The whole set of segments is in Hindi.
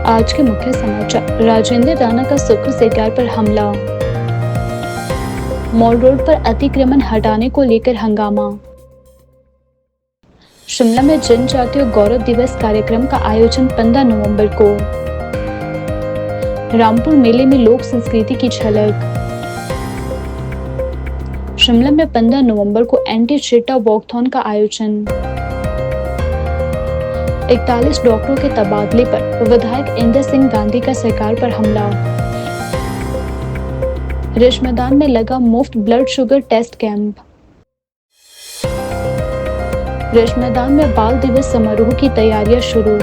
आज के मुख्य समाचार। राजेंद्र राणा का सुक्खू सरकार पर हमला। मॉल रोड पर अतिक्रमण हटाने को लेकर हंगामा। शिमला में जनजातीय गौरव दिवस कार्यक्रम का आयोजन 15 नवंबर को। रामपुर मेले में लोक संस्कृति की झलक। शिमला में 15 नवंबर को एंटी चीटा वॉकथॉन का आयोजन। 41 डॉक्टरों के तबादले पर विधायक इंदर सिंह गांधी का सरकार पर हमला। रिज मैदान में लगा मुफ्त blood sugar test camp. Ridge मैदान में बाल दिवस समारोह की तैयारियां शुरू।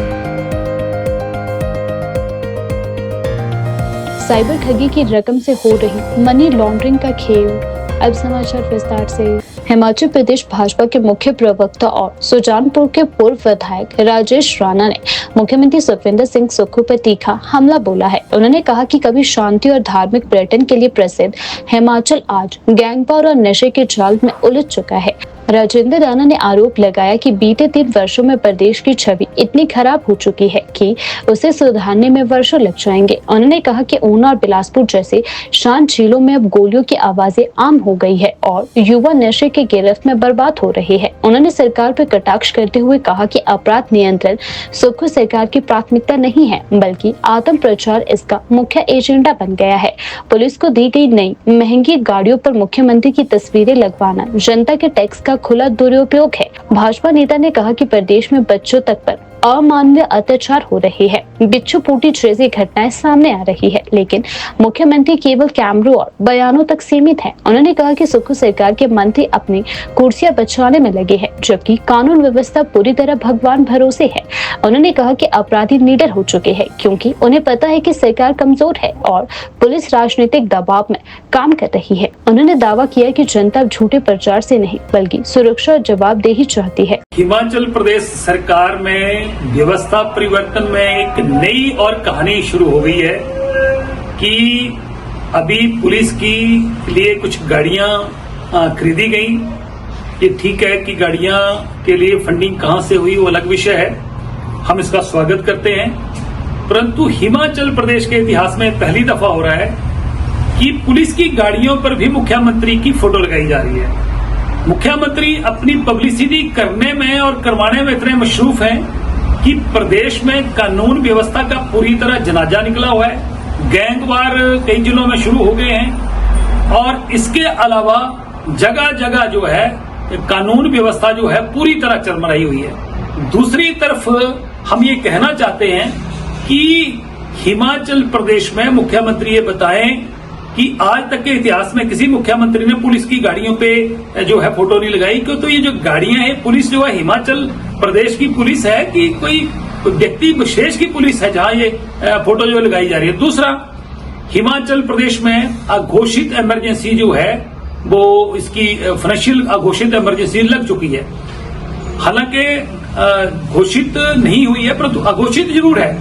साइबर ठगी की रकम से हो रही मनी लॉन्ड्रिंग का खेल। अब समाचार विस्तार से। हिमाचल प्रदेश भाजपा के मुख्य प्रवक्ता और सुजानपुर के पूर्व विधायक राजेश राणा ने मुख्यमंत्री सुखविंदर सिंह सुक्खू पर तीखा हमला बोला है। उन्होंने कहा कि कभी शांति और धार्मिक पर्यटन के लिए प्रसिद्ध हिमाचल आज गैंगवार और नशे के जाल में उलझ चुका है। राजेंद्र राणा ने आरोप लगाया कि बीते 3 वर्षों में प्रदेश की छवि इतनी खराब हो चुकी है कि उसे सुधारने में वर्षों लग जाएंगे। उन्होंने कहा कि ऊना और बिलासपुर जैसे शांत झीलों में अब गोलियों की आवाजें आम हो गई है और युवा नशे के गिरफ्त में बर्बाद हो रहे हैं। उन्होंने सरकार पर कटाक्ष करते हुए कहा कि अपराध नियंत्रण सुक्खू सरकार की प्राथमिकता नहीं है, बल्कि आत्म प्रचार इसका मुख्य एजेंडा बन गया है। पुलिस को दी गई नई महंगी गाड़ियों पर मुख्यमंत्री की तस्वीरें लगवाना जनता के टैक्स का खुला दुरुपयोग है। भाजपा नेता ने कहा कि प्रदेश में बच्चों तक पर अमानवीय अत्याचार हो रहे हैं। बिच्छू पूटी जैसी घटनाएं सामने आ रही है, लेकिन मुख्यमंत्री केवल कैमरों और बयानों तक सीमित हैं। उन्होंने कहा कि सुक्खू सरकार के मंत्री अपनी कुर्सियां बचाने में लगे हैं, जबकि कानून व्यवस्था पूरी तरह भगवान भरोसे है। उन्होंने कहा कि अपराधी निडर हो चुके हैं, क्योंकि उन्हें पता है कि सरकार कमजोर है और पुलिस राजनीतिक दबाव में काम कर रही है। उन्होंने दावा किया कि जनता झूठे प्रचार से नहीं, बल्कि सुरक्षा और जवाबदेही चाहती है। हिमाचल प्रदेश सरकार में व्यवस्था परिवर्तन में एक नई और कहानी शुरू हो गई है कि अभी पुलिस की लिए कुछ गाड़ियां खरीदी गई। ये ठीक है कि गाड़ियां के लिए फंडिंग कहां से हुई वो अलग विषय है, हम इसका स्वागत करते हैं। परंतु हिमाचल प्रदेश के इतिहास में पहली दफा हो रहा है कि पुलिस की गाड़ियों पर भी मुख्यमंत्री की फोटो लगाई जा रही है। मुख्यमंत्री अपनी पब्लिसिटी करने में और करवाने में इतने मशरूफ हैं कि प्रदेश में कानून व्यवस्था का पूरी तरह जनाजा निकला हुआ है। गैंगवार कई जिलों में शुरू हो गए हैं और इसके अलावा जगह जगह जो है कानून व्यवस्था जो है पूरी तरह चरमराई हुई है। दूसरी तरफ हम ये कहना चाहते हैं कि हिमाचल प्रदेश में मुख्यमंत्री ये बताएं कि आज तक के इतिहास में किसी मुख्यमंत्री ने पुलिस की गाड़ियों पे जो है फोटो नहीं लगाई। क्यों? तो ये जो गाड़ियां हैं, पुलिस जो है हिमाचल प्रदेश की पुलिस है कि कोई व्यक्ति विशेष की पुलिस है जहां ये फोटो जो लगाई जा रही है। दूसरा, हिमाचल प्रदेश में अघोषित इमरजेंसी जो है वो इसकी फाइनेंशियल अघोषित इमरजेंसी लग चुकी है। हालांकि घोषित नहीं हुई है, परंतु अघोषित जरूर है।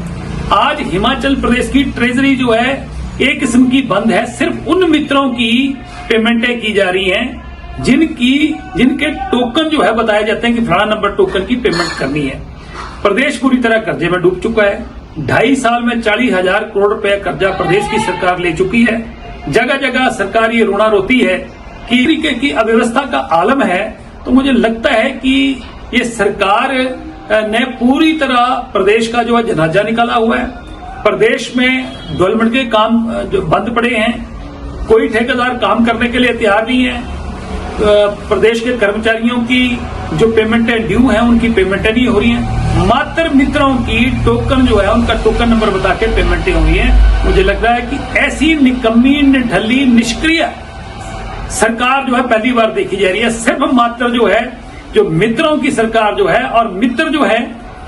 आज हिमाचल प्रदेश की ट्रेजरी जो है एक किस्म की बंद है। सिर्फ उन मित्रों की पेमेंटें की जा रही हैं जिनके टोकन जो है बताए जाते हैं कि फलाना नंबर टोकन की पेमेंट करनी है। प्रदेश पूरी तरह कर्जे में डूब चुका है। 2.5 साल में 40,000 करोड़ रुपए कर्जा प्रदेश की सरकार ले चुकी है। जगह जगह सरकार ये रोना रोती है कि तरीके की अव्यवस्था का आलम है। तो मुझे लगता है कि ये सरकार ने पूरी तरह प्रदेश का जो है जनाजा निकाला हुआ है। प्रदेश में डेवलपमेंट के काम जो बंद पड़े हैं, कोई ठेकेदार काम करने के लिए तैयार नहीं है। प्रदेश के कर्मचारियों की जो पेमेंटें ड्यू हैं उनकी पेमेंटें नहीं हो रही हैं। मात्र मित्रों की टोकन जो है उनका टोकन नंबर बता के पेमेंटें हुई हैं। मुझे लग रहा है कि ऐसी निकम्मी, निढल्ली, निष्क्रिय सरकार जो है पहली बार देखी जा रही है। सिर्फ मात्र जो है जो मित्रों की सरकार जो है, और मित्र जो है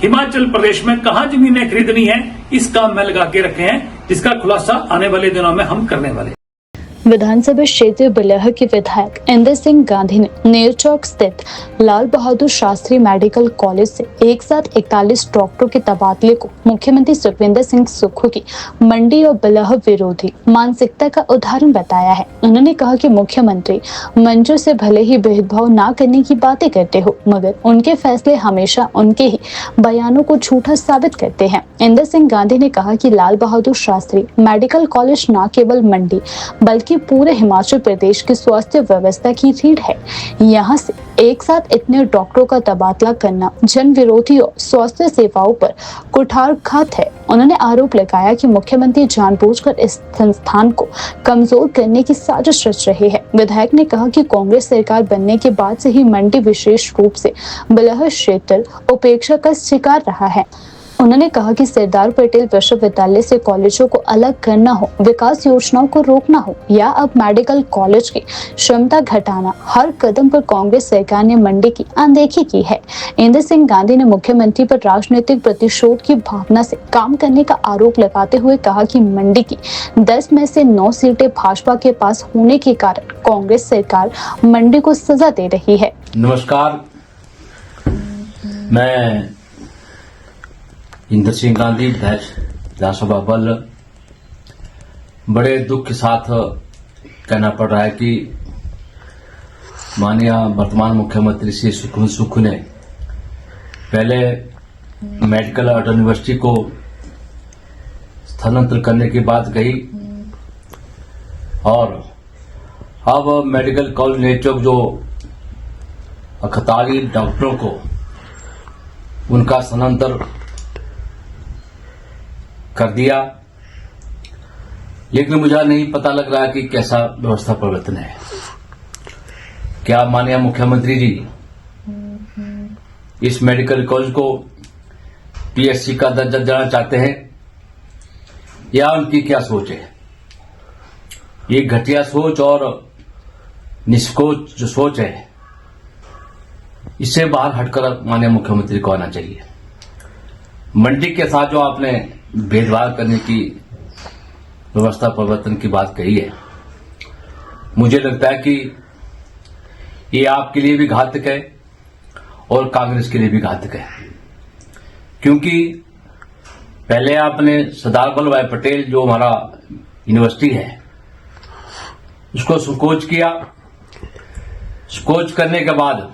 हिमाचल प्रदेश में कहां जमीनें खरीदनी है इस काम में लगा के रखे हैं, जिसका खुलासा आने वाले दिनों में हम करने वाले। विधानसभा क्षेत्र बिलह के विधायक इंदर सिंह गांधी ने नेर चौक स्थित लाल बहादुर शास्त्री मेडिकल कॉलेज से एक साथ 41 डॉक्टरों के तबादले को मुख्यमंत्री सुखविंदर सिंह सुक्खू की मंडी और बिलह विरोधी मानसिकता का उदाहरण बताया है। उन्होंने कहा कि मुख्यमंत्री मंचों से भले ही भेदभाव ना करने की बातें करते हो, मगर उनके फैसले हमेशा उनके ही बयानों को झूठा साबित करते हैं। इंदर सिंह गांधी ने कहा कि लाल बहादुर शास्त्री मेडिकल कॉलेज न केवल मंडी बल्कि पूरे हिमाचल प्रदेश की स्वास्थ्य व्यवस्था की रीढ़ है। यहाँ से एक साथ इतने डॉक्टरों का तबादला करना जन विरोधी और स्वास्थ्य सेवाओं पर कुठारघात है। उन्होंने आरोप लगाया कि मुख्यमंत्री जानबूझकर इस संस्थान को कमजोर करने की साजिश रच रहे हैं। विधायक ने कहा कि कांग्रेस सरकार बनने के बाद से ही मंडी विशेष रूप से बिलह क्षेत्र उपेक्षा का शिकार रहा है। उन्होंने कहा कि सरदार पटेल विश्वविद्यालय से कॉलेजों को अलग करना हो, विकास योजनाओं को रोकना हो या अब मेडिकल कॉलेज की क्षमता घटाना, हर कदम पर कांग्रेस सरकार ने मंडी की अनदेखी की है। इंदर सिंह गांधी ने मुख्यमंत्री पर राजनीतिक प्रतिशोध की भावना से काम करने का आरोप लगाते हुए कहा कि मंडी की 10 में से 9 सीटें भाजपा के पास होने के कारण कांग्रेस सरकार मंडी को सजा दे रही है। नमस्कार, मैं इंदर सिंह गांधी विधायक विधानसभा बल बड़े दुख के साथ कहना पड़ रहा है कि माननीय वर्तमान मुख्यमंत्री श्री सुखविंदर सुक्खू ने पहले मेडिकल यूनिवर्सिटी को स्थानांतरित करने की बात कही और अब मेडिकल कॉलेज नेचौक जो 41 डॉक्टरों को उनका स्थानांतर कर दिया, लेकिन मुझे नहीं पता लग रहा कि कैसा व्यवस्था परिवर्तन है। क्या माननीय मुख्यमंत्री जी इस मेडिकल कॉलेज को पीएचसी का दर्जा देना चाहते हैं या उनकी क्या सोच है? ये घटिया सोच और निष्कोच जो सोच है, इससे बाहर हटकर माननीय मुख्यमंत्री को आना चाहिए। मंडी के साथ जो आपने भेदभाव करने की व्यवस्था परिवर्तन की बात कही है, मुझे लगता है कि ये आपके लिए भी घातक है और कांग्रेस के लिए भी घातक है, क्योंकि पहले आपने सरदार वल्लभ भाई पटेल जो हमारा यूनिवर्सिटी है उसको संकोच किया। संकोच करने के बाद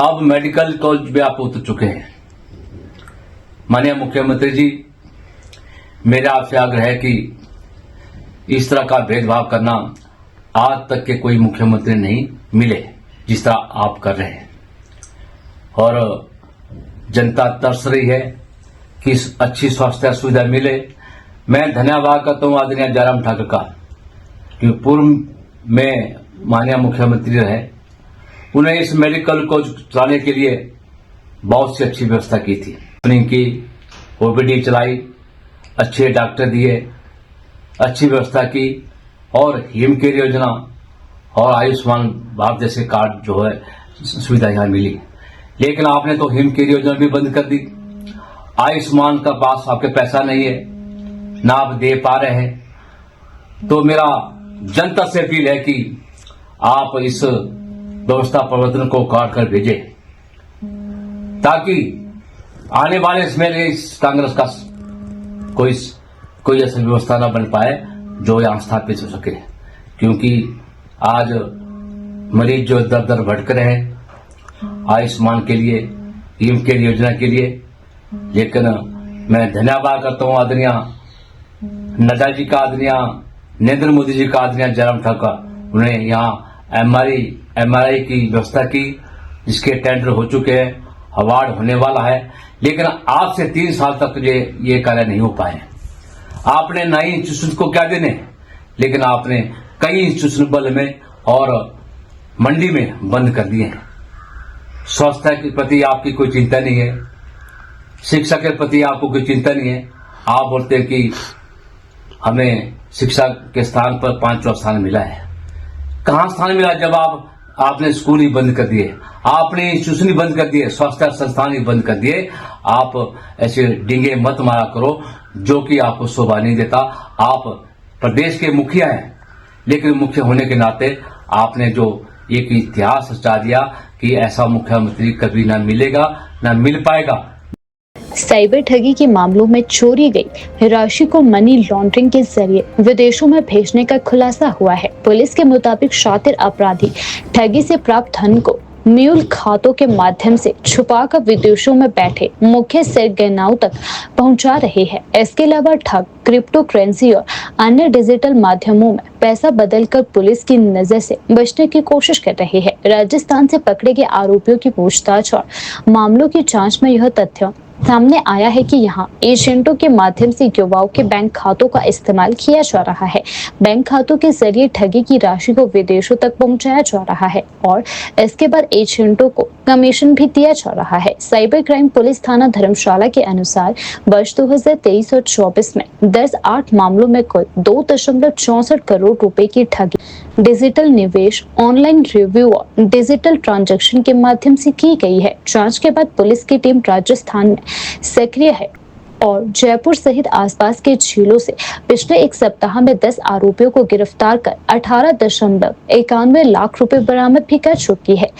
अब मेडिकल कॉलेज में आप उतर चुके हैं। माननीय मुख्यमंत्री जी, मेरा आपसे आग्रह है कि इस तरह का भेदभाव करना आज तक के कोई मुख्यमंत्री नहीं मिले जिस तरह आप कर रहे हैं, और जनता तरस रही है कि अच्छी स्वास्थ्य सुविधा मिले। मैं धन्यवाद करता हूं आदरणीय जयराम ठाकुर का, क्योंकि पूर्व में माननीय मुख्यमंत्री रहे, उन्हें इस मेडिकल को चलाने के लिए बहुत सी अच्छी व्यवस्था की थी। की ओपीडी चलाई, अच्छे डॉक्टर दिए, अच्छी व्यवस्था की और हिम केयर योजना और आयुष्मान भारत जैसे कार्ड जो है सुविधा यहाँ मिली। लेकिन आपने तो हिम केयर योजना भी बंद कर दी। आयुष्मान का पास आपके पैसा नहीं है, ना आप दे पा रहे हैं। तो मेरा जनता से अपील है कि आप इस व्यवस्था परिवर्तन को काट कर भेजें, ताकि आने वाले समय में इस कांग्रेस का कोई ऐसी व्यवस्था न बन पाए जो यहां स्थापित हो सके, क्योंकि आज मरीज जो दर दर भटक रहे हैं आयुष्मान के लिए, हिम केयर योजना के लिए। लेकिन मैं धन्यवाद करता हूं आदरणीय नड्डा जी का, आदरणीय नरेंद्र मोदी जी का, आदरणीय जयराम ठाकुर, उन्हें यहाँ एमआरआई की व्यवस्था की, जिसके टेंडर हो चुके हैं, अवार्ड होने वाला है, लेकिन आज से 3 साल तक ये कार्य नहीं हो पाए। आपने नई इंस्टीट्यूशन को क्या देने, लेकिन आपने कई इंस्टीट्यूशन बल में और मंडी में बंद कर दिए हैं। स्वास्थ्य के प्रति आपकी कोई चिंता नहीं है, शिक्षा के प्रति आपको कोई चिंता नहीं है। आप बोलते हैं कि हमें शिक्षा के स्थान पर 5वां स्थान मिला है। कहां स्थान मिला जब आपने स्कूल ही बंद कर दिए, आपने इंस्टीट्यूशन ही बंद कर दिए, स्वास्थ्य संस्थान ही बंद कर दिए। आप ऐसे डिंगे मत मारा करो जो कि आपको शोभा नहीं देता। आप प्रदेश के मुखिया हैं, लेकिन मुख्य होने के नाते आपने जो एक इतिहास रचा दिया कि ऐसा मुख्यमंत्री कभी ना मिलेगा ना मिल पाएगा। साइबर ठगी के मामलों में चोरी गई राशि को मनी लॉन्ड्रिंग के जरिए विदेशों में भेजने का खुलासा हुआ है। पुलिस के मुताबिक शातिर अपराधी ठगी से प्राप्त धन को म्यूल खातों के माध्यम से छुपाकर विदेशों में बैठे मुख्य सरगनाओं तक पहुंचा रहे हैं। इसके अलावा ठग क्रिप्टो करेंसी और अन्य डिजिटल माध्यमों में पैसा बदलकर पुलिस की नजर से बचने की कोशिश कर रहे हैं। राजस्थान से पकड़े गए आरोपियों की पूछताछ और मामलों की जांच में यह तथ्य सामने आया है कि यहाँ एजेंटों के माध्यम से युवाओं के बैंक खातों का इस्तेमाल किया जा रहा है। बैंक खातों के जरिए ठगी की राशि को विदेशों तक पहुंचाया जा रहा है और इसके बाद एजेंटों को कमीशन भी दिया जा रहा है। साइबर क्राइम पुलिस थाना धर्मशाला के अनुसार वर्ष 2023 और 24 में दर्ज 8 मामलों में कुल 2.64 करोड़ रुपए की ठगी डिजिटल निवेश, ऑनलाइन रिव्यू और डिजिटल ट्रांजैक्शन के माध्यम से की गई है। जांच के बाद पुलिस की टीम राजस्थान में सक्रिय है और जयपुर सहित आसपास के जिलों से पिछले एक सप्ताह में 10 आरोपियों को गिरफ्तार कर 18.91 लाख रुपए बरामद भी कर चुकी है।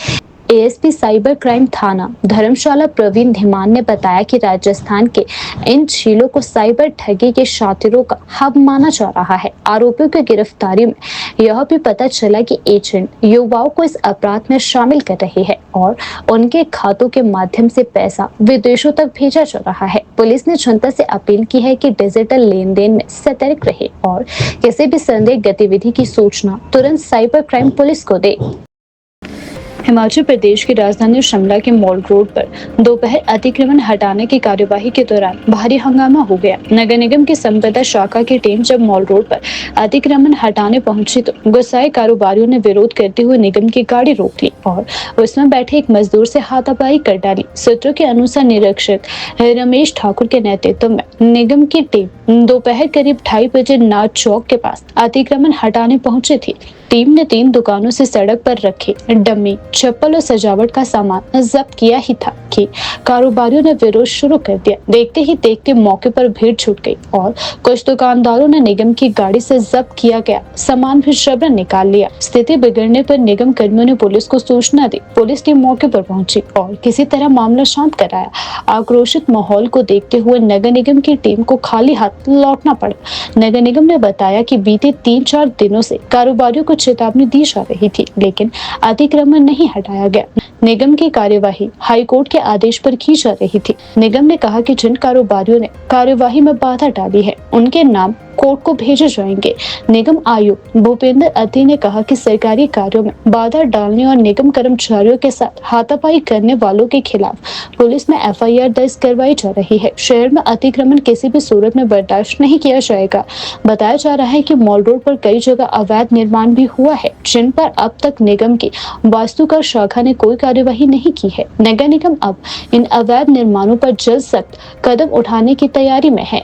एएसपी साइबर क्राइम थाना धर्मशाला प्रवीण धीमान ने बताया कि राजस्थान के इन जिलों को साइबर ठगी के शातिरों का हब माना जा रहा है। आरोपियों की गिरफ्तारी में यह भी पता चला कि एजेंट युवाओं को इस अपराध में शामिल कर रहे हैं और उनके खातों के माध्यम से पैसा विदेशों तक भेजा जा रहा है। पुलिस ने जनता से अपील की है कि डिजिटल लेन देन में सतर्क रहे और किसी भी संदिग्ध गतिविधि की सूचना तुरंत साइबर क्राइम पुलिस को दे। हिमाचल प्रदेश की राजधानी शिमला के मॉल रोड पर दोपहर अतिक्रमण हटाने की कार्यवाही के दौरान भारी हंगामा हो गया। नगर निगम की संपदा शाखा की टीम जब मॉल रोड पर अतिक्रमण हटाने पहुंची तो गुस्साए कारोबारियों ने विरोध करते हुए निगम की गाड़ी रोक ली और उसमें बैठे एक मजदूर से हाथापाई कर डाली। सूत्रों के अनुसार निरीक्षक रमेश ठाकुर के नेतृत्व में निगम की टीम दोपहर करीब 2:30 बजे नाथ चौक के पास अतिक्रमण हटाने पहुंची थी। टीम ने 3 दुकानों से सड़क पर रखे डमी, चप्पल और सजावट का सामान जब्त किया ही था कि कारोबारियों ने विरोध शुरू कर दिया। देखते ही देखते मौके पर भीड़ छूट गई और कुछ दुकानदारों ने निगम की गाड़ी से जब्त किया गया सामान भी जबरन निकाल लिया। स्थिति बिगड़ने पर निगम कर्मियों ने पुलिस को सूचना दी। पुलिस टीम मौके पर पहुंची और किसी तरह मामला शांत कराया। आक्रोशित माहौल को देखते हुए नगर निगम की टीम को खाली हाथ लौटना पड़ा। नगर निगम ने बताया कि बीते 3-4 दिनों से कारोबारियों को चेतावनी दी जा रही थी, लेकिन अतिक्रमण नहीं हटाया गया। निगम की कार्यवाही हाईकोर्ट के आदेश पर की जा रही थी। निगम ने कहा कि जिन कारोबारियों ने कार्यवाही में बाधा डाली है उनके नाम कोर्ट को भेजे जाएंगे। निगम आयुक्त भूपेंद्र अति ने कहा कि सरकारी कार्यों में बाधा डालने और निगम कर्मचारियों के साथ हाथापाई करने वालों के खिलाफ पुलिस में एफआईआर दर्ज करवाई जा रही है। शहर में अतिक्रमण किसी भी सूरत में बर्दाश्त नहीं किया जाएगा। बताया जा रहा है कि मॉल रोड पर कई जगह अवैध निर्माण भी हुआ है, जिन पर अब तक निगम की वास्तुकार शाखा ने कोई कार्यवाही नहीं की है। नगर निगम अब इन अवैध निर्माणों पर जल्द सख्त कदम उठाने की तैयारी में है।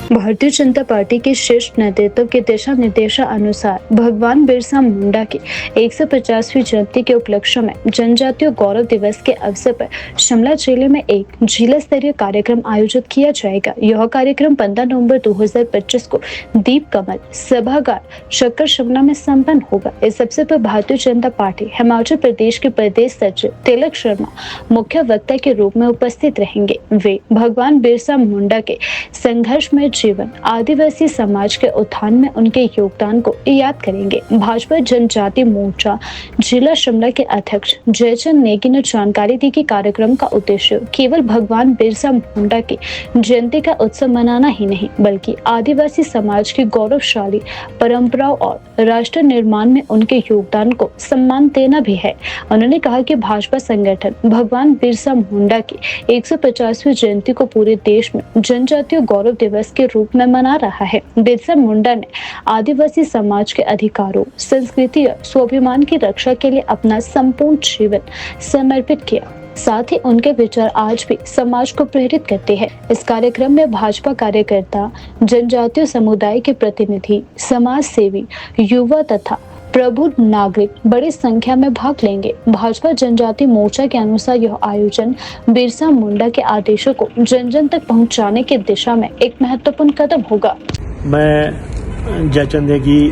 भारतीय जनता पार्टी के शीर्ष नेतृत्व के दिशा निर्देशानुसार भगवान बिरसा मुंडा की 150वीं जयंती के उपलक्ष्य में जनजातीय गौरव दिवस के अवसर पर शिमला जिले में एक जिला स्तरीय कार्यक्रम आयोजित किया जाएगा। यह कार्यक्रम 15 नवंबर 2025 को दीप कमल सभागार शक्कर शिमला में संपन्न होगा। इस अवसर पर भारतीय जनता पार्टी हिमाचल प्रदेश के प्रदेश सचिव तिलक शर्मा मुख्य वक्ता के रूप में उपस्थित रहेंगे। वे भगवान बिरसा मुंडा के संघर्ष में जीवन, आदिवासी समाज के उत्थान में उनके योगदान को याद करेंगे। भाजपा जनजाति मोर्चा जिला शिमला के अध्यक्ष जयचंद नेगी ने जानकारी दी कि कार्यक्रम का उद्देश्य केवल भगवान बिरसा मुंडा की जयंती का उत्सव मनाना ही नहीं, बल्कि आदिवासी समाज की गौरवशाली परंपराओं और राष्ट्र निर्माण में उनके योगदान को सम्मान देना भी है। उन्होंने कहा कि भाजपा संगठन भगवान बिरसा मुंडा की 150वीं जयंती को पूरे देश में जनजातीय गौरव दिवस के रूप में मना रहा है। बिरसा मुंडा ने आदिवासी समाज के अधिकारों, संस्कृति और स्वाभिमान की रक्षा के लिए अपना संपूर्ण जीवन समर्पित किया। साथ ही उनके विचार आज भी समाज को प्रेरित करते हैं। इस कार्यक्रम में भाजपा कार्यकर्ता, जनजातीय समुदाय के प्रतिनिधि, समाज सेवी, युवा तथा प्रबुद्ध नागरिक बड़ी संख्या में भाग लेंगे। भाजपा जनजाति मोर्चा के अनुसार यह आयोजन बिरसा मुंडा के आदेशों को जन जन तक पहुंचाने की दिशा में एक महत्वपूर्ण कदम होगा। मैं जयचंद नेगी,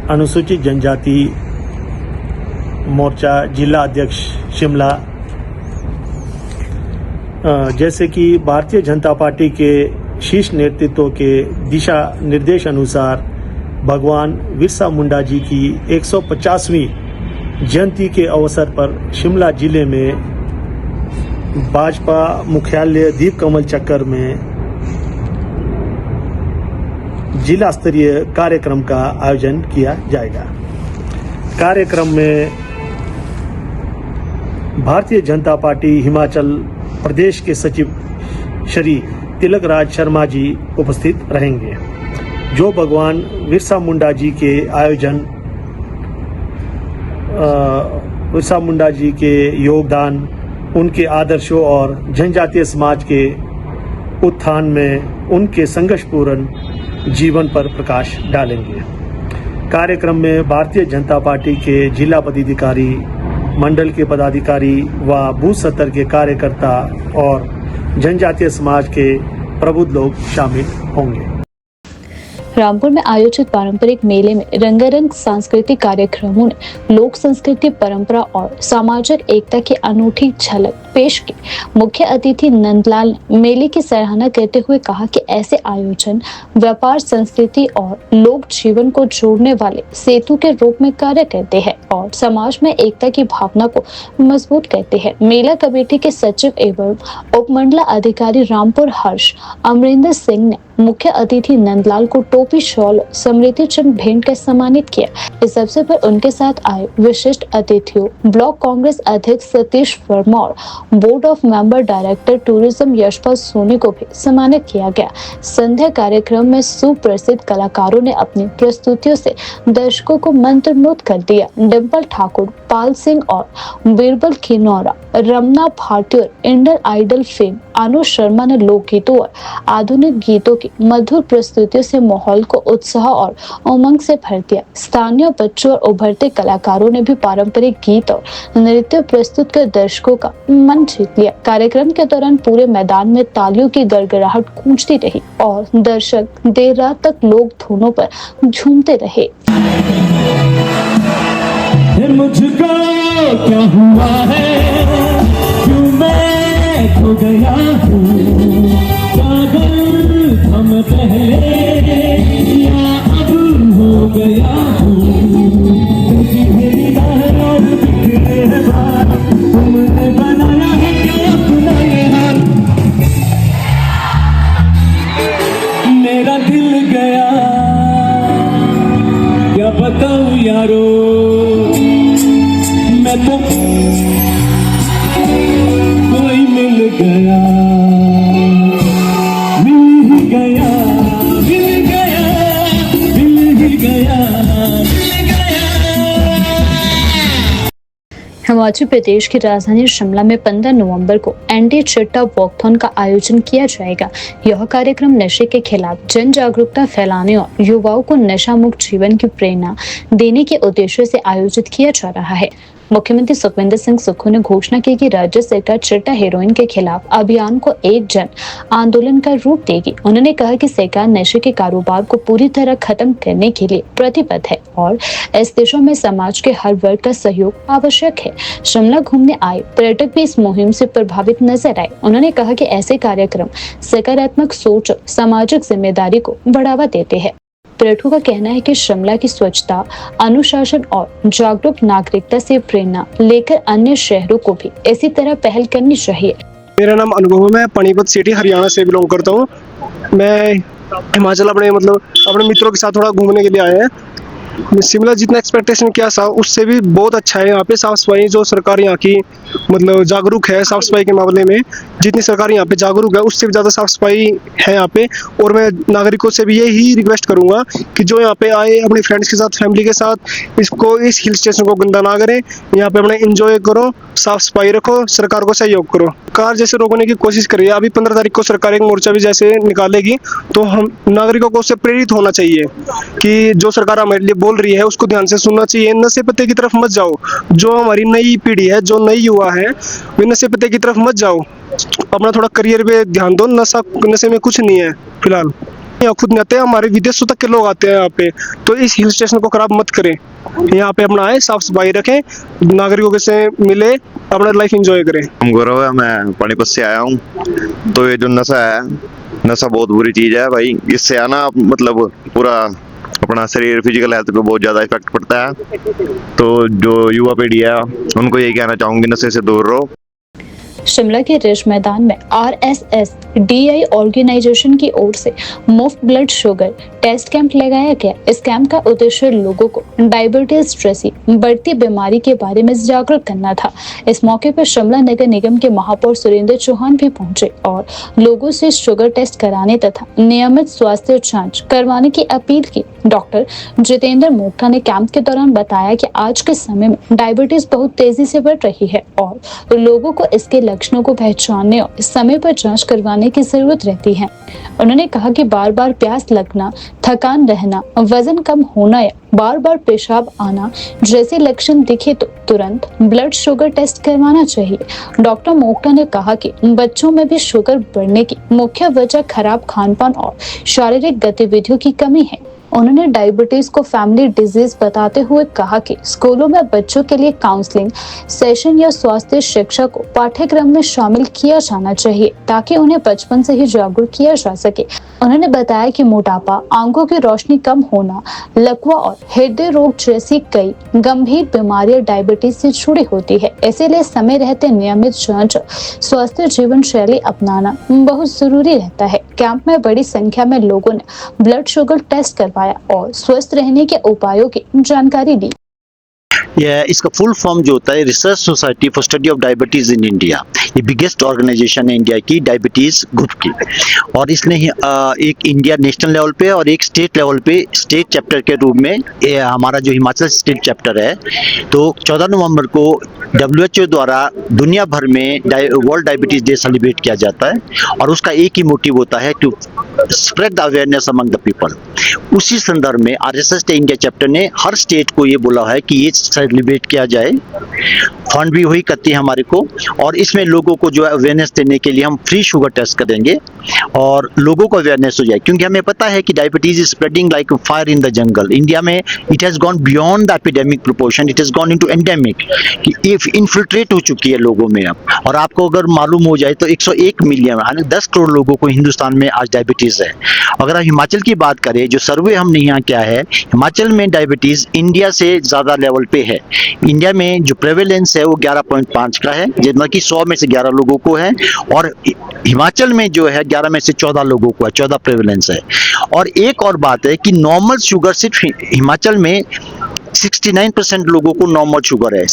अनुसूचित जनजाति मोर्चा जिला अध्यक्ष शिमला। जैसे कि भारतीय जनता पार्टी के शीर्ष नेतृत्व के दिशा निर्देश अनुसार भगवान बिरसा मुंडा जी की 150वीं जयंती के अवसर पर शिमला जिले में भाजपा मुख्यालय दीप कमल चक्कर में जिला स्तरीय कार्यक्रम का आयोजन किया जाएगा। कार्यक्रम में भारतीय जनता पार्टी हिमाचल प्रदेश के सचिव श्री तिलक राज शर्मा जी उपस्थित रहेंगे, जो भगवान बिरसा मुंडा जी के बिरसा मुंडा जी के योगदान, उनके आदर्शों और जनजातीय समाज के उत्थान में उनके संघर्षपूर्ण जीवन पर प्रकाश डालेंगे। कार्यक्रम में भारतीय जनता पार्टी के जिला पदाधिकारी, मंडल के पदाधिकारी व बूथ स्तर के कार्यकर्ता और जनजातीय समाज के प्रबुद्ध लोग शामिल होंगे। रामपुर में आयोजित पारंपरिक मेले में रंगारंग सांस्कृतिक कार्यक्रमों ने लोक संस्कृति, परंपरा और सामाजिक एकता की अनूठी झलक पेश की। मुख्य अतिथि नंदलाल ने मेले की सराहना करते हुए कहा कि ऐसे आयोजन व्यापार, संस्कृति और लोक जीवन को जोड़ने वाले सेतु के रूप में कार्य करते हैं और समाज में एकता की भावना को मजबूत करते हैं। मेला कमेटी के सचिव एवं उपमंडला अधिकारी रामपुर हर्ष अमरिंदर सिंह ने मुख्य अतिथि नंदलाल को टोपी, शॉल, स्मृति चिन्ह भेंट कर सम्मानित किया। इस अवसर पर उनके साथ आए विशिष्ट अतिथियों, ब्लॉक कांग्रेस अध्यक्ष सतीश वर्मा और board of member director tourism Yashpal Soni को भी सम्मानित किया गया। संध्या कार्यक्रम में सुप्रसिद्ध कलाकारों ने अपनी प्रस्तुतियों से दर्शकों को मंत्रमुग्ध कर दिया। डिम्पल ठाकुर, पाल सिंह और बीरबल किनौरा, रमना भारती और इंडियन आइडल फेम अनु शर्मा ने लोकगीतों और आधुनिक गीतों की मधुर प्रस्तुतियों से माहौल को उत्साह और उमंग से भर दिया। स्थानीय बच्चों और उभरते कलाकारों ने भी पारंपरिक गीत और नृत्य प्रस्तुत कर दर्शकों का मन जीत लिया। कार्यक्रम के दौरान पूरे मैदान में तालियों की गड़गड़ाहट गूंजती रही और दर्शक देर रात तक लोक धुनों पर झूमते रहे। मुझको क्या हुआ है, क्यों मैं खो गया हूँ, पागल हम पहले या अब हो गया हूँ। मेरी बाहर और बिखरे बार तुमने बनाया है क्या अपना ये हाल, मेरा दिल गया क्या बताऊँ यारो, मैं तो कोई मिल गया, मिल ही गया, मिल गया, मिल ही गया, मिल गया। हिमाचल प्रदेश की राजधानी शिमला में 15 नवंबर को एंटी चिट्टा वॉकथॉन का आयोजन किया जाएगा। यह कार्यक्रम नशे के खिलाफ जन जागरूकता फैलाने और युवाओं को नशा मुक्त जीवन की प्रेरणा देने के उद्देश्य से आयोजित किया जा रहा है। मुख्यमंत्री सुखविंदर सिंह सुक्खू ने घोषणा की कि राज्य सरकार चिट्टा हेरोइन के खिलाफ अभियान को एक जन आंदोलन का रूप देगी। उन्होंने कहा कि सरकार नशे के कारोबार को पूरी तरह खत्म करने के लिए प्रतिबद्ध है और इस दिशा में समाज के हर वर्ग का सहयोग आवश्यक है। शिमला घूमने आए पर्यटक भी इस मुहिम से प्रभावित नजर आए। उन्होंने कहा कि ऐसे कार्यक्रम सकारात्मक सोच और सामाजिक जिम्मेदारी को बढ़ावा देते हैं। पर्यटकों का कहना है कि शिमला की स्वच्छता, अनुशासन और जागरूक नागरिकता से प्रेरणा लेकर अन्य शहरों को भी इसी तरह पहल करनी चाहिए। मेरा नाम अनुभव है, मैं पानीपत सिटी हरियाणा से बिलोंग करता हूँ। मैं हिमाचल अपने मित्रों के साथ थोड़ा घूमने के लिए आए हैं। शिमला जितना एक्सपेक्टेशन किया था उससे भी बहुत अच्छा है। यहाँ पे साफ सफाई, जो सरकार यहाँ की जागरूक है साफ सफाई के मामले में, जितनी सरकार यहाँ पे जागरूक है उससे भी ज़्यादा साफ सफाई है यहाँ पे। और मैं नागरिकों से भी यही रिक्वेस्ट करूँगा कि जो यहाँ पे आए अपने फ्रेंड्स के साथ, फैमिली के साथ, इस हिल स्टेशन को गंदा ना करें। यहाँ पे अपने इंजॉय करो, साफ सफाई रखो, सरकार को सहयोग करो। सरकार जैसे रोकने की कोशिश कर रही है, अभी 15 तारीख को सरकार एक मोर्चा भी जैसे निकालेगी, तो हम नागरिकों को उससे प्रेरित होना चाहिए कि जो सरकार हमारे लिए बोल रही है उसको ध्यान से सुनना चाहिए। नशे पत्ते की तरफ मत जाओ। जो हमारी नई पीढ़ी है, जो नई युवा है, वे नशे पत्ते की तरफ मत जाओ। अपना थोड़ा करियर पे ध्यान दो। नशे में कुछ नहीं है फिलहाल। यहाँ खुद नहीं आते, हमारे विदेशों तक के लोग आते हैं यहाँ पे, तो इस हिल स्टेशन को खराब मत करें। यहाँ पे अपना आए, साफ सफाई रखें, नागरिकों के से मिले, अपना लाइफ एंजॉय करें। गौरव है, मैं पानीपत से आया हूँ। तो ये जो नशा है, नशा बहुत बुरी चीज है भाई। इससे आना मतलब पूरा अपना शरीर, फिजिकल हेल्थ पे बहुत ज्यादा इफेक्ट पड़ता है। तो जो युवा पीढ़ी है उनको यही कहना चाहूंगी, नशे से दूर रहो। शिमला के रिज मैदान में RSSDI ऑर्गेनाइजेशन की ओर से मुफ्त ब्लड शुगर टेस्ट कैंप लगाया गया। इस कैंप का उद्देश्य लोगों को डायबिटीज जैसी बढ़ती बीमारी के बारे में जागरूक करना था। इस मौके पर शिमला नगर निगम के महापौर सुरेंद्र चौहान भी पहुंचे और लोगों से शुगर टेस्ट कराने तथा नियमित स्वास्थ्य जांच करवाने की अपील की। डॉक्टर जितेंद्र मोक्ता ने कैंप के दौरान बताया कि आज के समय में डायबिटीज बहुत तेजी से बढ़ रही है और लोगों को इसके लक्षणों को पहचानने और समय पर जांच करवाने की जरूरत रहती है। उन्होंने कहा कि बार बार प्यास लगना, थकान रहना, वजन कम होना या बार बार पेशाब आना जैसे लक्षण दिखे तो तुरंत ब्लड शुगर टेस्ट करवाना चाहिए। डॉक्टर मोक्ता ने कहा कि बच्चों में भी शुगर बढ़ने की मुख्य वजह खराब खानपान और शारीरिक गतिविधियों की कमी है। उन्होंने डायबिटीज को फैमिली डिजीज बताते हुए कहा कि स्कूलों में बच्चों के लिए काउंसलिंग सेशन या स्वास्थ्य शिक्षा को पाठ्यक्रम में शामिल किया जाना चाहिए ताकि उन्हें बचपन से ही जागरूक किया जा सके। उन्होंने बताया कि मोटापा, आंखों की रोशनी कम होना, लकवा और हृदय रोग जैसी कई गंभीर बीमारियां डायबिटीज से जुड़ी होती है। इसीलिए समय रहते नियमित जांच, स्वस्थ जीवन शैली अपनाना बहुत जरूरी रहता है। कैंप में बड़ी संख्या में लोगों ने ब्लड शुगर टेस्ट करवाया और स्वस्थ रहने के उपायों की जानकारी दी। इसका फुल फॉर्म जो होता है research society for study of diabetes in India, ये बिगेस्ट ऑर्गेनाइजेशन है इंडिया की डायबिटीज ग्रुप की। और इसने एक इंडिया नेशनल लेवल पे और एक स्टेट लेवल पे स्टेट चैप्टर के रूप में हमारा जो हिमाचल स्टेट चैप्टर है, तो 14 नवंबर को WHO द्वारा दुनिया भर में वर्ल्ड डायबिटीज डे सेलिब्रेट किया जाता है और उसका एक ही मोटिव होता है to spread the awareness among the people. उसी संदर्भ में RSS इंडिया चैप्टर ने हर स्टेट को ये बोला है कि ये सेलिब्रेट किया जाए। फंड भी वही करती है हमारे को, और इसमें लोगों को जो अवेयरनेस देने के लिए हम फ्री शुगर टेस्ट करेंगे और लोगों को अवेयरनेस हो जाए, क्योंकि हमें पता है कि diabetes is spreading like fire in the jungle. India में it has gone beyond the epidemic proportion, it has gone into endemic, कि इन्फिल्ट्रेट हो चुकी है लोगों में अब। और आपको अगर मालूम हो जाए तो 101 मिलियन यानी 10 करोड़ लोगों को हिंदुस्तान में आज डायबिटीज है। अगर हम हिमाचल की बात करें, जो सर्वे हमने यहाँ किया है, हिमाचल में डायबिटीज इंडिया से ज्यादा लेवल पे है। इंडिया में जो प्रेवेलेंस है वो 11.5 का है, जितना कि 100 में से 11 लोगों को है, और हिमाचल में जो है 11 में से 14 लोगों को है, 14 प्रेवेलेंस है। और एक और बात है कि नॉर्मल शुगर सिर्फ हिमाचल में 69% लोगों को नॉर्मल शुगर है,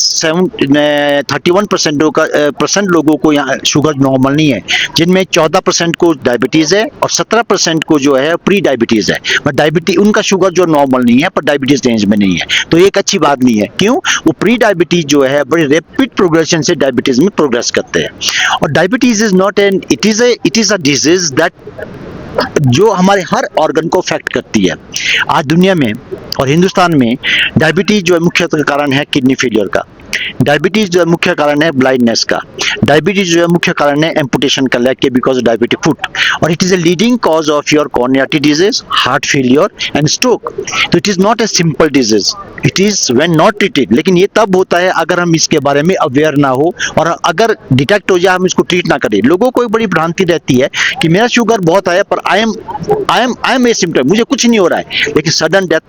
31% लोगों को यहाँ शुगर नॉर्मल नहीं है, जिनमें 14% को डायबिटीज है और 17% को जो है प्री डायबिटीज है। बट डायबिटीज उनका शुगर जो नॉर्मल नहीं है पर डायबिटीज रेंज में नहीं है, तो एक अच्छी बात नहीं है। क्यों? वो प्री डायबिटीज जो है बड़ी रैपिड प्रोग्रेशन से डायबिटीज में प्रोग्रेस करते हैं। और diabetes is not an it is a disease that जो हमारे हर ऑर्गन को अफेक्ट करती है। आज दुनिया में और हिंदुस्तान में डायबिटीज जो है मुख्य कारण है किडनी फेलियर का। डायबिटीज जो है मुख्य कारण है ब्लाइंडनेस का, डायबिटीज जो है मुख्य कारण है एम्पुटेशन का लेग के बिकॉज डायबिटिक फुट, और it is a leading cause of your कॉर्नियाटी disease, heart failure and stroke. तो it is not a simple disease, it is when not treated. लेकिन ये तब होता है अगर हम इसके बारे में अवेयर ना हो और अगर डिटेक्ट हो जाए हम इसको ट्रीट ना करें। लोगों को एक बड़ी भ्रांति रहती है कि मेरा शुगर बहुत है पर आई एम ए सिम्टम, मुझे कुछ नहीं हो रहा है, लेकिन sudden death,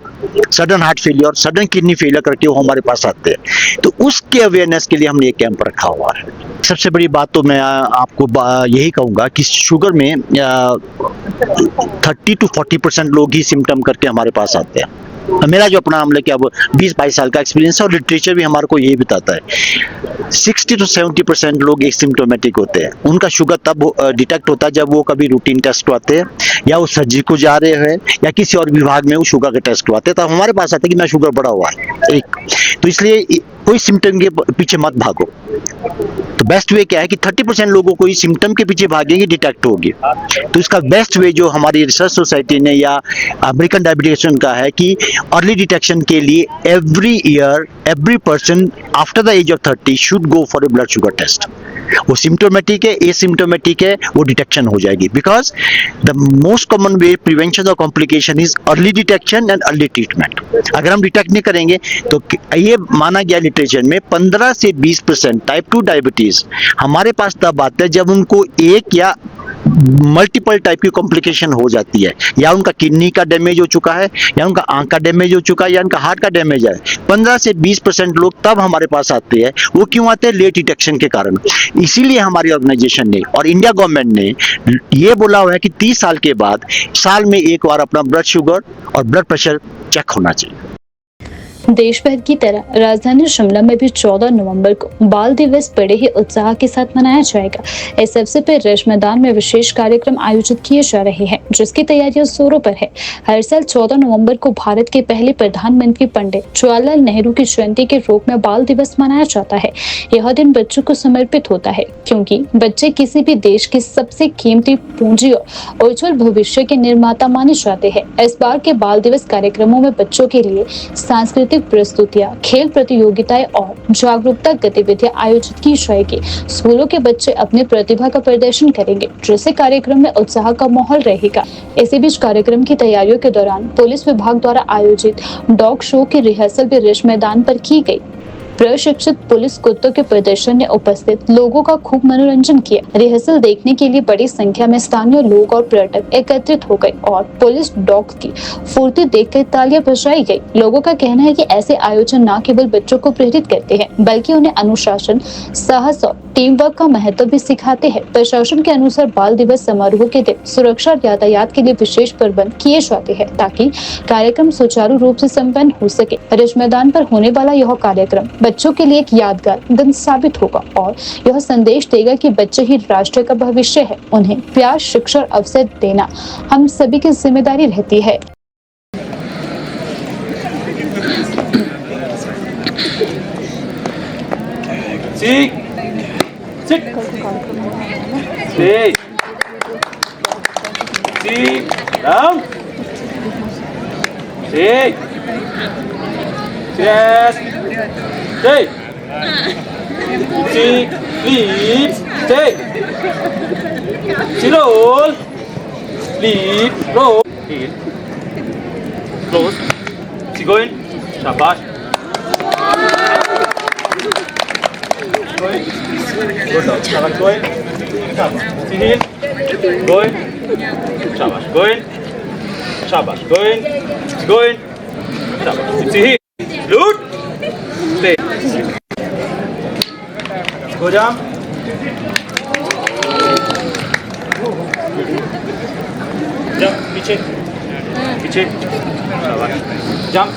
sudden heart failure, sudden kidney failure करके वो हमारे पास आते हैं। तो उसके अवेयरनेस के लिए हमने ये कैंप रखा हुआ है। सबसे बड़ी बात तो मैं आपको यही कहूँगा कि शुगर में 30 to 40% लोग ही सिम्टम करके हमारे पास आते हैं। मेरा जो अपना हमले क्या 20-22 साल का एक्सपीरियंस है और लिटरेचर भी हमारे को यही बताता है 60 to 70% लोग एसिम्प्टोमेटिक होते हैं। उनका शुगर तब डिटेक्ट होता है जब वो कभी रूटीन टेस्ट करवाते हैं या वो सर्जरी को जा रहे हैं या किसी और विभाग में वो शुगर के टेस्ट करवाते हैं, तब हमारे पास आते हैं कि मैं शुगर बढ़ा हुआ है। एक तो इसलिए कोई सिम्टम के पीछे मत भागो। तो बेस्ट वे क्या है कि 30% लोगों को इस सिम्टम के पीछे भागेंगे डिटेक्ट होगी। तो इसका बेस्ट वे जो हमारी रिसर्च सोसाइटी ने या अमेरिकन डायबिटीज एसोसिएशन का है कि अर्ली डिटेक्शन के लिए every year every person after the age of 30 should go for a blood sugar test. वो सिम्टोमेटिक है, एसिम्टोमेटिक है, वो डिटेक्शन हो जाएगी। Because the most common way prevention of complication is early detection and early treatment. अगर हम डिटेक्ट नहीं करेंगे तो ये माना गया लिटरेचर में 15 से 20% टाइप 2 डायबिटीज हमारे पास तब आते हैं जब उनको एक या मल्टीपल टाइप की कॉम्प्लिकेशन हो जाती है, या उनका किडनी का डैमेज हो चुका है, या उनका आंख का डैमेज हो चुका है, या उनका हार्ट का डैमेज है। 15 से 20% लोग तब हमारे पास आते हैं। वो क्यों आते हैं? लेट डिटेक्शन के कारण। इसीलिए हमारी ऑर्गेनाइजेशन ने और इंडिया गवर्नमेंट ने ये बोला हुआ है कि 30 साल के बाद साल में एक बार अपना ब्लड शुगर और ब्लड प्रेशर चेक होना चाहिए। देश भर की तरह राजधानी शिमला में भी 14 नवंबर को बाल दिवस बड़े ही उत्साह के साथ मनाया जाएगा। इस अवसर पर रिज मैदान में विशेष कार्यक्रम आयोजित किए जा रहे हैं, जिसकी तैयारियां जोरों पर है। हर साल 14 नवंबर को भारत के पहले प्रधानमंत्री पंडित जवाहरलाल नेहरू की जयंती के रूप में बाल दिवस मनाया जाता है। यह दिन बच्चों को समर्पित होता है, क्योंकि बच्चे किसी भी देश की सबसे कीमती पूंजी और उज्जवल भविष्य के निर्माता माने जाते हैं। इस बार के बाल दिवस कार्यक्रमों में बच्चों के लिए सांस्कृतिक प्रस्तुतियां, खेल प्रतियोगिताएं और जागरूकता गतिविधियां आयोजित की जाएगी। स्कूलों के बच्चे अपनी प्रतिभा का प्रदर्शन करेंगे, जिससे कार्यक्रम में उत्साह का माहौल रहेगा। इसी बीच कार्यक्रम की तैयारियों के दौरान पुलिस विभाग द्वारा आयोजित डॉग शो की रिहर्सल भी रिज मैदान पर की गई। प्रशिक्षित पुलिस कुत्तों के प्रदर्शन ने उपस्थित लोगों का खूब मनोरंजन किया। रिहर्सल देखने के लिए बड़ी संख्या में स्थानीय लोग और पर्यटक एकत्रित हो गए और पुलिस डॉग की फुर्ती देखकर तालियां बजाई गई। लोगों का कहना है कि ऐसे आयोजन न केवल बच्चों को प्रेरित करते हैं, बल्कि उन्हें अनुशासन, साहस और टीम वर्क का महत्व भी सिखाते हैं। प्रशासन के अनुसार बाल दिवस समारोह के दिन सुरक्षा और यातायात के लिए विशेष प्रबंध किए जाते हैं, ताकि कार्यक्रम सुचारू रूप से संपन्न हो सके। रिज मैदान पर होने वाला यह कार्यक्रम बच्चों के लिए एक यादगार दिन साबित होगा और यह संदेश देगा कि बच्चे ही राष्ट्र का भविष्य है। उन्हें प्यार, शिक्षा और अवसर देना हम सभी की जिम्मेदारी रहती है। Stay. Lead. Stay. Roll. Lead. Roll. Heel. Close. Going. Shabash. Going. Good. Shabash. Going. Shabash. Heel. Going. Shabash. Going. Shabash. Going. Going. Shabash. Heel. Loot. Stay. Go jump. Jump. पीछे. Jump.